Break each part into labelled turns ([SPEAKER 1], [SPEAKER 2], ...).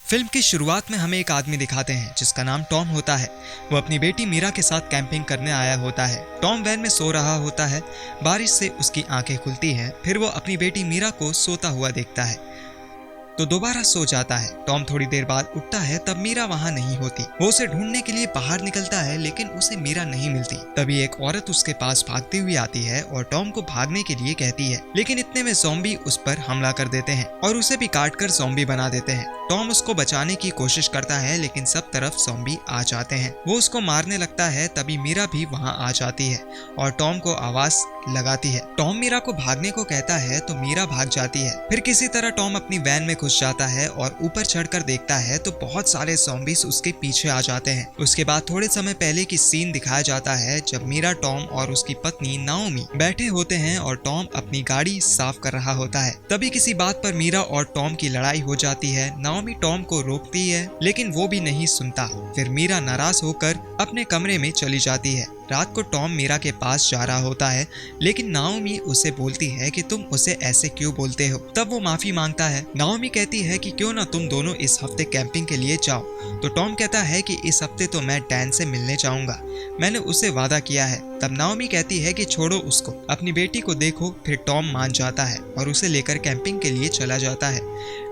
[SPEAKER 1] Film की शुरुआत में हमें एक आदमी दिखाते हैं जिसका नाम टॉम होता है। वो अपनी बेटी मीरा के साथ कैंपिंग करने आया होता है। टॉम वैन में सो रहा होता है। बारिश से उसकी आंखें खुलती हैं। फिर वो अपनी बेटी मीरा को सोता हुआ देखता है तो दोबारा सो जाता है। टॉम थोड़ी देर बाद उठता है, तब मीरा वहाँ नहीं होती। वो उसे ढूंढने के लिए बाहर निकलता है, लेकिन उसे मीरा नहीं मिलती। तभी एक औरत उसके पास भागती हुई आती है और टॉम को भागने के लिए कहती है, लेकिन इतने में ज़ॉम्बी उस पर हमला कर देते हैं और उसे भी काट कर ज़ॉम्बी बना देते हैं। टॉम उसको बचाने की कोशिश करता है, लेकिन सब तरफ ज़ॉम्बी आ जाते हैं। वो उसको मारने लगता है, तभी मीरा भी वहाँ आ जाती है और टॉम को आवाज लगाती है। टॉम मीरा को भागने को कहता है तो मीरा भाग जाती है। फिर किसी तरह टॉम अपनी वैन में घुस जाता है और ऊपर चढ़कर देखता है तो बहुत सारे ज़ॉम्बीज़ उसके पीछे आ जाते हैं। उसके बाद थोड़े समय पहले की सीन दिखाया जाता है जब मीरा, टॉम और उसकी पत्नी नाओमी बैठे होते हैं और टॉम अपनी गाड़ी साफ कर रहा होता है। तभी किसी बात पर मीरा और टॉम की लड़ाई हो जाती है। नाओमी टॉम को रोकती है, लेकिन वो भी नहीं सुनता। फिर मीरा नाराज होकर अपने कमरे में चली जाती है। रात को टॉम मीरा के पास जा रहा होता है, लेकिन नाओमी उसे बोलती है कि तुम उसे ऐसे क्यों बोलते हो। तब वो माफी मांगता है। नाओमी कहती है कि क्यों ना तुम दोनों इस हफ्ते कैंपिंग के लिए जाओ। तो टॉम कहता है कि इस हफ्ते तो मैं डैन से मिलने जाऊंगा, मैंने उसे वादा किया है। तब नाओमी कहती है कि छोड़ो उसको, अपनी बेटी को देखो। फिर टॉम मान जाता है और उसे लेकर कैंपिंग के लिए चला जाता है।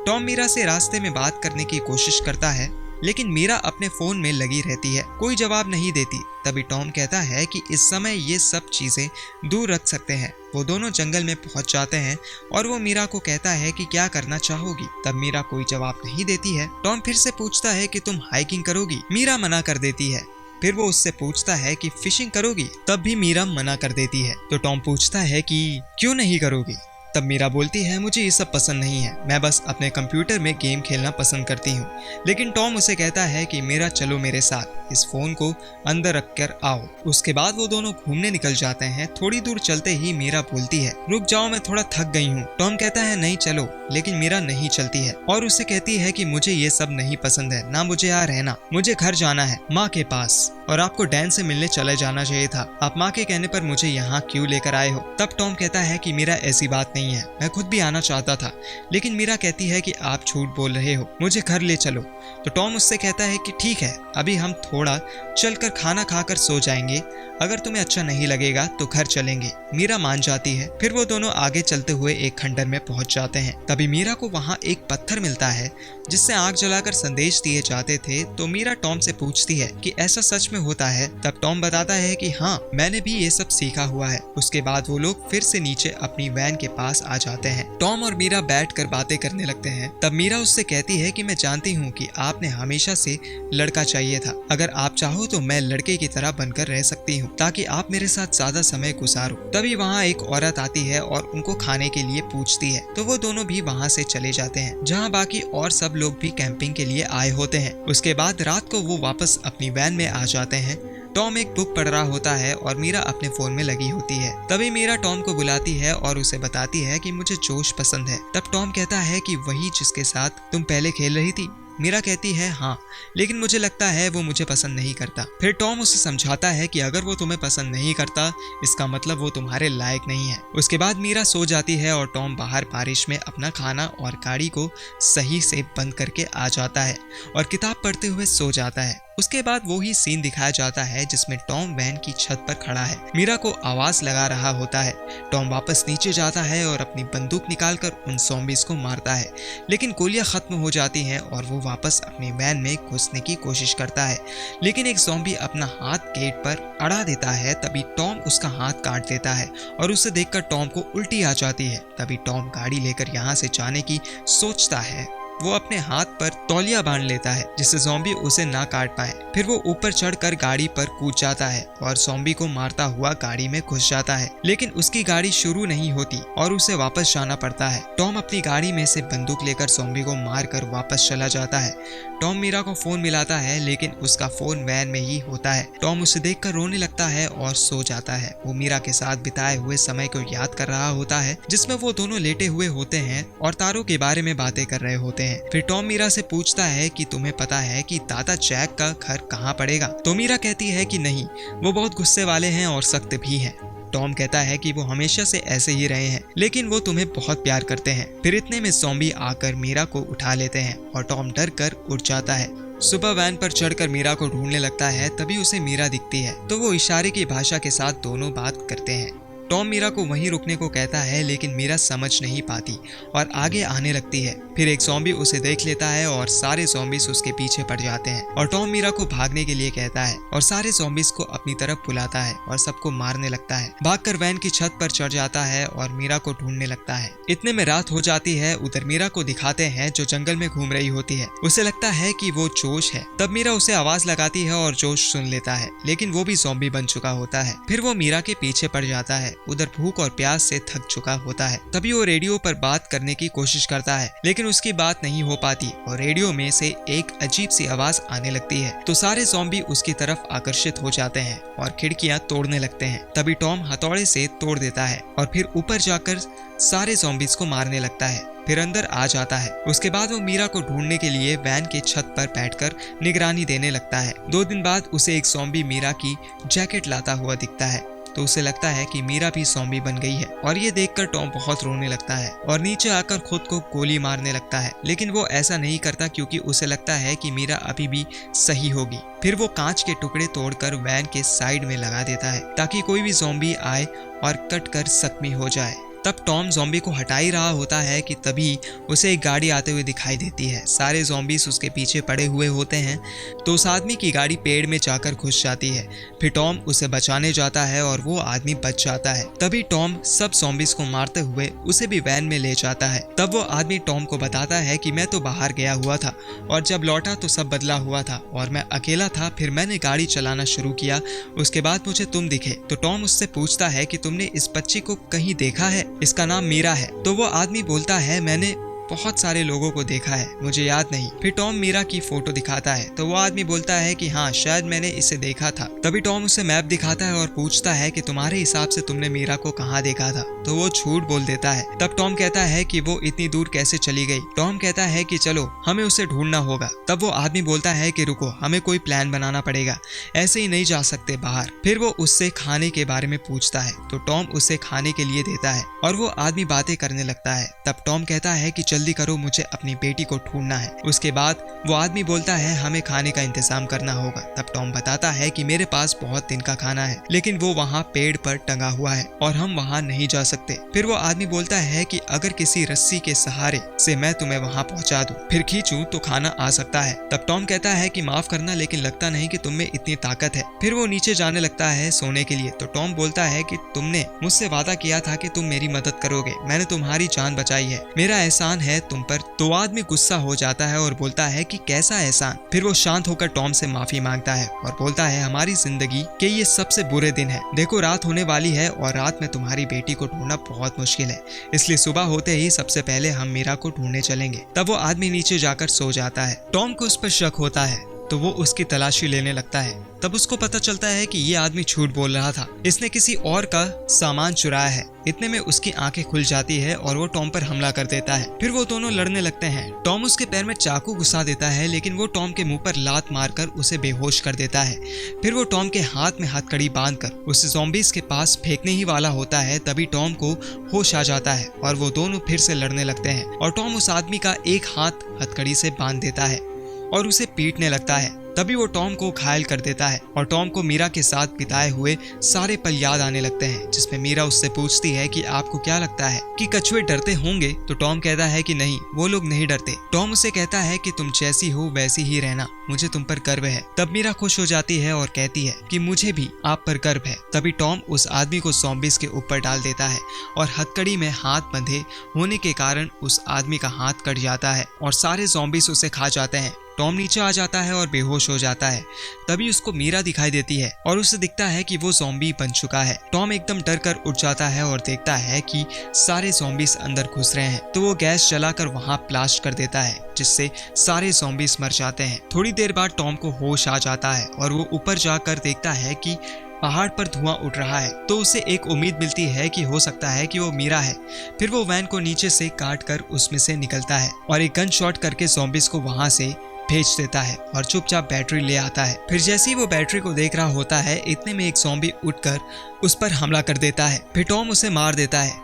[SPEAKER 1] टॉम मीरा से रास्ते में बात करने की कोशिश करता है, लेकिन मीरा अपने फोन में लगी रहती है, कोई जवाब नहीं देती। तभी टॉम कहता है कि इस समय ये सब चीजें दूर रख सकते हैं। वो दोनों जंगल में पहुंच जाते हैं और वो मीरा को कहता है कि क्या करना चाहोगी। तब मीरा कोई जवाब नहीं देती है। टॉम फिर से पूछता है कि तुम हाइकिंग करोगी। मीरा मना कर देती है। फिर वो उससे पूछता है कि फिशिंग करोगी। तब भी मीरा मना कर देती है। तो टॉम पूछता है कि क्यों नहीं करोगी। तब मीरा बोलती है, मुझे ये सब पसंद नहीं है, मैं बस अपने कंप्यूटर में गेम खेलना पसंद करती हूँ। लेकिन टॉम उसे कहता है कि मीरा चलो मेरे साथ, इस फोन को अंदर रख कर आओ। उसके बाद वो दोनों घूमने निकल जाते हैं। थोड़ी दूर चलते ही मीरा बोलती है, रुक जाओ, मैं थोड़ा थक गई हूँ। टॉम कहता है नहीं चलो, लेकिन मीरा नहीं चलती है और उससे कहती है कि मुझे ये सब नहीं पसंद है, ना मुझे यहाँ रहना, मुझे घर जाना है माँ के पास, और आपको डैन से मिलने चले जाना चाहिए था। आप माँ के कहने पर मुझे यहाँ क्यों लेकर आए हो। तब टॉम कहता है कि मीरा ऐसी बात नहीं है, मैं खुद भी आना चाहता था। लेकिन मीरा कहती है कि आप झूठ बोल रहे हो, मुझे घर ले चलो। तो टॉम उससे कहता है कि ठीक है, अभी हम थोड़ा चलकर खाना खाकर सो जाएंगे, अगर तुम्हें अच्छा नहीं लगेगा तो घर चलेंगे। मीरा मान जाती है। फिर वो दोनों आगे चलते हुए एक खंडर में पहुंच जाते हैं। तभी मीरा को वहाँ एक पत्थर मिलता है जिससे आग जलाकर संदेश दिए जाते थे। तो मीरा टॉम से पूछती है कि ऐसा सच में होता है। तब टॉम बताता है कि हाँ, मैंने भी ये सब सीखा हुआ है। उसके बाद वो लोग फिर से नीचे अपनी वैन के पास आ जाते हैं। टॉम और मीरा बैठकर बातें करने लगते हैं। तब मीरा उससे कहती है कि मैं जानती हूँ कि आपने हमेशा से लड़का चाहिए था, अगर आप चाहो तो मैं लड़के की तरह बनकर रह सकती हूँ ताकि आप मेरे साथ ज्यादा समय गुजारो। तभी वहाँ एक औरत आती है और उनको खाने के लिए पूछती है। तो वो दोनों भी वहाँ से चले जाते हैं, जहाँ बाकी और सब लोग भी कैंपिंग के लिए आए होते हैं। उसके बाद रात को वो वापस अपनी वैन में आ जाते हैं। टॉम एक बुक पढ़ रहा होता है और मीरा अपने फोन में लगी होती है। तभी मीरा टॉम को बुलाती है और उसे बताती है कि मुझे जोश पसंद है। तब टॉम कहता है कि वही जिसके साथ तुम पहले खेल रही थी। मीरा कहती है हाँ, लेकिन मुझे लगता है वो मुझे पसंद नहीं करता। फिर टॉम उसे समझाता है कि अगर वो तुम्हें पसंद नहीं करता, इसका मतलब वो तुम्हारे लायक नहीं है। उसके बाद मीरा सो जाती है और टॉम बाहर बारिश में अपना खाना और गाड़ी को सही से बंद करके आ जाता है और किताब पढ़ते हुए सो जाता है। उसके बाद वो ही सीन दिखाया जाता है जिसमें टॉम वैन की छत पर खड़ा है, मीरा को आवाज लगा रहा होता है। टॉम वापस नीचे जाता है और अपनी बंदूक निकालकर उन ज़ॉम्बीज़ को मारता है, लेकिन गोलियां खत्म हो जाती हैं और वो वापस अपनी वैन में घुसने की कोशिश करता है। लेकिन एक ज़ॉम्बी अपना हाथ गेट पर अड़ा देता है। तभी टॉम उसका हाथ काट देता है और उसे देखकर टॉम को उल्टी आ जाती है। तभी टॉम गाड़ी लेकर यहाँ से जाने की सोचता है। वो अपने हाथ पर तौलिया बांध लेता है जिससे ज़ॉम्बी उसे ना काट पाए। फिर वो ऊपर चढ़कर गाड़ी पर कूद जाता है और ज़ॉम्बी को मारता हुआ गाड़ी में घुस जाता है, लेकिन उसकी गाड़ी शुरू नहीं होती और उसे वापस जाना पड़ता है। टॉम अपनी गाड़ी में से बंदूक लेकर ज़ॉम्बी को मारकर वापस चला जाता है। टॉम मीरा को फोन मिलाता है, लेकिन उसका फोन वैन में ही होता है। टॉम उसे देखकर रोने लगता है और सो जाता है। वो मीरा के साथ बिताए हुए समय को याद कर रहा होता है, जिसमें वो दोनों लेटे हुए होते हैं और तारों के बारे में बातें कर रहे होते हैं। फिर टॉम मीरा से पूछता है कि तुम्हें पता है कि दादा जैक का घर कहाँ पड़ेगा। तो मीरा कहती है कि नहीं, वो बहुत गुस्से वाले हैं और सख्त भी हैं। टॉम कहता है कि वो हमेशा से ऐसे ही रहे हैं, लेकिन वो तुम्हें बहुत प्यार करते हैं। फिर इतने में ज़ॉम्बी आकर मीरा को उठा लेते हैं और टॉम डर कर उठ जाता है। सुबह वैन पर चढ़कर मीरा को ढूंढने लगता है, तभी उसे मीरा दिखती है तो वो इशारे की भाषा के साथ दोनों बात करते हैं। टॉम मीरा को वहीं रुकने को कहता है, लेकिन मीरा समझ नहीं पाती और आगे आने लगती है। फिर एक ज़ॉम्बी उसे देख लेता है और सारे ज़ॉम्बीज़ उसके पीछे पड़ जाते हैं और टॉम मीरा को भागने के लिए कहता है और सारे ज़ॉम्बीज़ को अपनी तरफ बुलाता है और सबको मारने लगता है। भागकर वैन की छत पर चढ़ जाता है और मीरा को ढूंढने लगता है। इतने में रात हो जाती है। उधर मीरा को दिखाते हैं जो जंगल में घूम रही होती है। उसे लगता है कि वो जोश है। तब मीरा उसे आवाज लगाती है और जोश सुन लेता है, लेकिन वो भी ज़ॉम्बी बन चुका होता है। फिर वो मीरा के पीछे पड़ जाता है। उधर भूख और प्यास से थक चुका होता है। तभी वो रेडियो पर बात करने की कोशिश करता है, लेकिन उसकी बात नहीं हो पाती और रेडियो में से एक अजीब सी आवाज आने लगती है। तो सारे ज़ॉम्बी उसकी तरफ आकर्षित हो जाते हैं और खिड़कियां तोड़ने लगते हैं। तभी टॉम हथौड़े से तोड़ देता है और फिर ऊपर जाकर सारे ज़ॉम्बीज़ को मारने लगता है। फिर अंदर आ जाता है। उसके बाद वो मीरा को ढूंढने के लिए वैन के छत पर बैठकर निगरानी देने लगता है। 2 दिन बाद उसे एक ज़ॉम्बी मीरा की जैकेट लाता हुआ दिखता है, तो उसे लगता है कि मीरा भी ज़ॉम्बी बन गई है और ये देखकर टॉम बहुत रोने लगता है और नीचे आकर खुद को गोली मारने लगता है। लेकिन वो ऐसा नहीं करता क्योंकि उसे लगता है कि मीरा अभी भी सही होगी। फिर वो कांच के टुकड़े तोड़कर वैन के साइड में लगा देता है ताकि कोई भी ज़ॉम्बी आए और कट कर जख्मी हो जाए। तब टॉम ज़ॉम्बी को हटा ही रहा होता है कि तभी उसे एक गाड़ी आते हुए दिखाई देती है। सारे ज़ॉम्बीज़ उसके पीछे पड़े हुए होते हैं, तो उस आदमी की गाड़ी पेड़ में जाकर घुस जाती है। फिर टॉम उसे बचाने जाता है और वो आदमी बच जाता है। तभी टॉम सब ज़ॉम्बीज़ को मारते हुए उसे भी वैन में ले जाता है। तब वो आदमी टॉम को बताता है कि मैं तो बाहर गया हुआ था और जब लौटा तो सब बदला हुआ था और मैं अकेला था। फिर मैंने गाड़ी चलाना शुरू किया, उसके बाद मुझे तुम दिखे। तो टॉम उससे पूछता है कि तुमने इस बच्ची को कहीं देखा है, इसका नाम मीरा है। तो वो आदमी बोलता है मैंने बहुत सारे लोगों को देखा है, मुझे याद नहीं। फिर टॉम मीरा की फोटो दिखाता है तो वो आदमी बोलता है कि हाँ शायद मैंने इसे देखा था। तभी टॉम उसे मैप दिखाता है और पूछता है कि तुम्हारे हिसाब से तुमने मीरा को कहाँ देखा था। तो वो झूठ बोल देता है। तब टॉम कहता है कि वो इतनी दूर कैसे चली गई। टॉम कहता है कि चलो हमें उसे ढूंढना होगा। तब वो आदमी बोलता है कि रुको, हमें कोई प्लान बनाना पड़ेगा, ऐसे ही नहीं जा सकते बाहर। फिर वो उससे खाने के बारे में पूछता है तो टॉम उसे खाने के लिए देता है और वो आदमी बातें करने लगता है। तब टॉम कहता है कि जल्दी करो, मुझे अपनी बेटी को ढूंढना है। उसके बाद वो आदमी बोलता है हमें खाने का इंतजाम करना होगा। तब टॉम बताता है कि मेरे पास बहुत दिन का खाना है, लेकिन वो वहाँ पेड़ पर टंगा हुआ है और हम वहाँ नहीं जा सकते। फिर वो आदमी बोलता है कि अगर किसी रस्सी के सहारे से मैं तुम्हें वहाँ पहुँचा दूं, फिर खींचूं तो खाना आ सकता है। तब टॉम कहता है कि माफ करना, लेकिन लगता नहीं कि तुम में इतनी ताकत है। फिर वो नीचे जाने लगता है सोने के लिए। तो टॉम बोलता है कि तुमने मुझसे वादा किया था कि तुम मेरी मदद करोगे, मैंने तुम्हारी जान बचाई है, मेरा एहसान है तुम पर। तो आदमी गुस्सा हो जाता है और बोलता है कि कैसा एहसान। फिर वो शांत होकर टॉम से माफी मांगता है और बोलता है हमारी जिंदगी के ये सबसे बुरे दिन है। देखो रात होने वाली है और रात में तुम्हारी बेटी को ढूंढना बहुत मुश्किल है, इसलिए सुबह होते ही सबसे पहले हम मीरा को ढूंढने चलेंगे। तब वो आदमी नीचे जाकर सो जाता है। टॉम को उस पर शक होता है तो वो उसकी तलाशी लेने लगता है। तब उसको पता चलता है कि ये आदमी झूठ बोल रहा था, इसने किसी और का सामान चुराया है। इतने में उसकी आंखें खुल जाती है और वो टॉम पर हमला कर देता है। फिर वो दोनों लड़ने लगते हैं। टॉम उसके पैर में चाकू घुसा देता है, लेकिन वो टॉम के मुंह पर लात मारकर उसे बेहोश कर देता है। फिर वो टॉम के हाथ में हथकड़ी बांधकर उसे ज़ॉम्बीज़ के पास फेंकने ही वाला होता है। तभी टॉम को होश आ जाता है और वो दोनों फिर से लड़ने लगते हैं और टॉम उस आदमी का एक हाथ हथकड़ी से बांध देता है और उसे पीटने लगता है। तभी वो टॉम को घायल कर देता है और टॉम को मीरा के साथ बिताए हुए सारे पल याद आने लगते हैं, जिसमें मीरा उससे पूछती है कि आपको क्या लगता है कि कछुए डरते होंगे। तो टॉम कहता है कि नहीं, वो लोग नहीं डरते। टॉम उसे कहता है कि तुम जैसी हो वैसी ही रहना, मुझे तुम पर गर्व है। तब मीरा खुश हो जाती है और कहती है कि मुझे भी आप पर गर्व है। तभी टॉम उस आदमी को ज़ॉम्बीज़ के ऊपर डाल देता है और हथकड़ी में हाथ बंधे होने के कारण उस आदमी का हाथ कट जाता है और सारे ज़ॉम्बीज़ उसे खा जाते हैं। टॉम नीचे आ जाता है और बेहोश हो जाता है। तभी उसको मीरा दिखाई देती है और उसे दिखता है कि वो ज़ॉम्बी बन चुका है। टॉम एकदम डर कर उठ जाता है और देखता है कि सारे ज़ॉम्बीज़ अंदर घुस रहे हैं। तो वो गैस जलाकर वहां ब्लास्ट कर देता है, जिससे सारे ज़ॉम्बीज़ मर जाते हैं। थोड़ी देर बाद टॉम को होश आ जाता है और वो ऊपर जाकर देखता है कि पहाड़ पर धुआं उठ रहा है। तो उसे एक उम्मीद मिलती है कि हो सकता है कि वो मीरा है। फिर वो वैन को नीचे से काट कर उसमें से निकलता है और एक गन शॉट करके ज़ॉम्बीज़ को वहां से भेज देता है और चुपचाप बैटरी ले आता है। फिर जैसे ही वो बैटरी को देख रहा होता है, इतने में एक ज़ॉम्बी उठकर उस पर हमला कर देता है। फिर टॉम उसे मार देता है।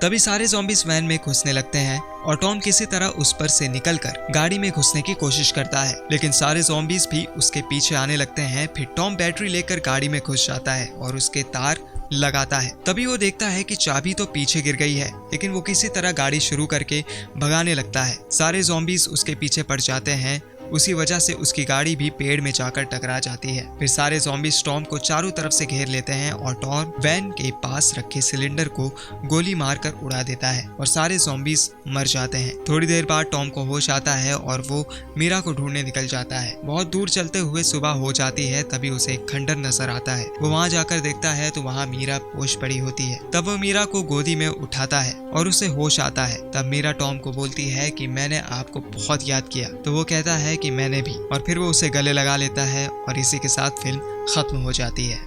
[SPEAKER 1] तभी सारे ज़ॉम्बीज वैन में घुसने लगते हैं और टॉम किसी तरह उस पर से निकलकर गाड़ी में घुसने की कोशिश करता है, लेकिन सारे ज़ॉम्बीज भी उसके पीछे आने लगते हैं। फिर टॉम बैटरी लेकर गाड़ी में घुस जाता है और उसके तार लगाता है। तभी वो देखता है कि चाबी तो पीछे गिर गई है, लेकिन वो किसी तरह गाड़ी शुरू करके भगाने लगता है। सारे ज़ॉम्बीज उसके पीछे पड़ जाते हैं। उसी वजह से उसकी गाड़ी भी पेड़ में जाकर टकरा जाती है। फिर सारे ज़ॉम्बीज टॉम को चारों तरफ से घेर लेते हैं और टॉम वैन के पास रखे सिलेंडर को गोली मारकर उड़ा देता है और सारे ज़ॉम्बीज मर जाते हैं। थोड़ी देर बाद टॉम को होश आता है और वो मीरा को ढूंढने निकल जाता है। बहुत दूर चलते हुए सुबह हो जाती है। तभी उसे एक खंडर नजर आता है। वो वहाँ जाकर देखता है तो वहाँ मीरा बेहोश पड़ी होती है। तब वो मीरा को गोदी में उठाता है और उसे होश आता है। तब मीरा टॉम को बोलती है कि मैंने आपको बहुत याद किया। तो वो कहता है कि मैंने भी, और फिर वो उसे गले लगा लेता है और इसी के साथ फिल्म खत्म हो जाती है।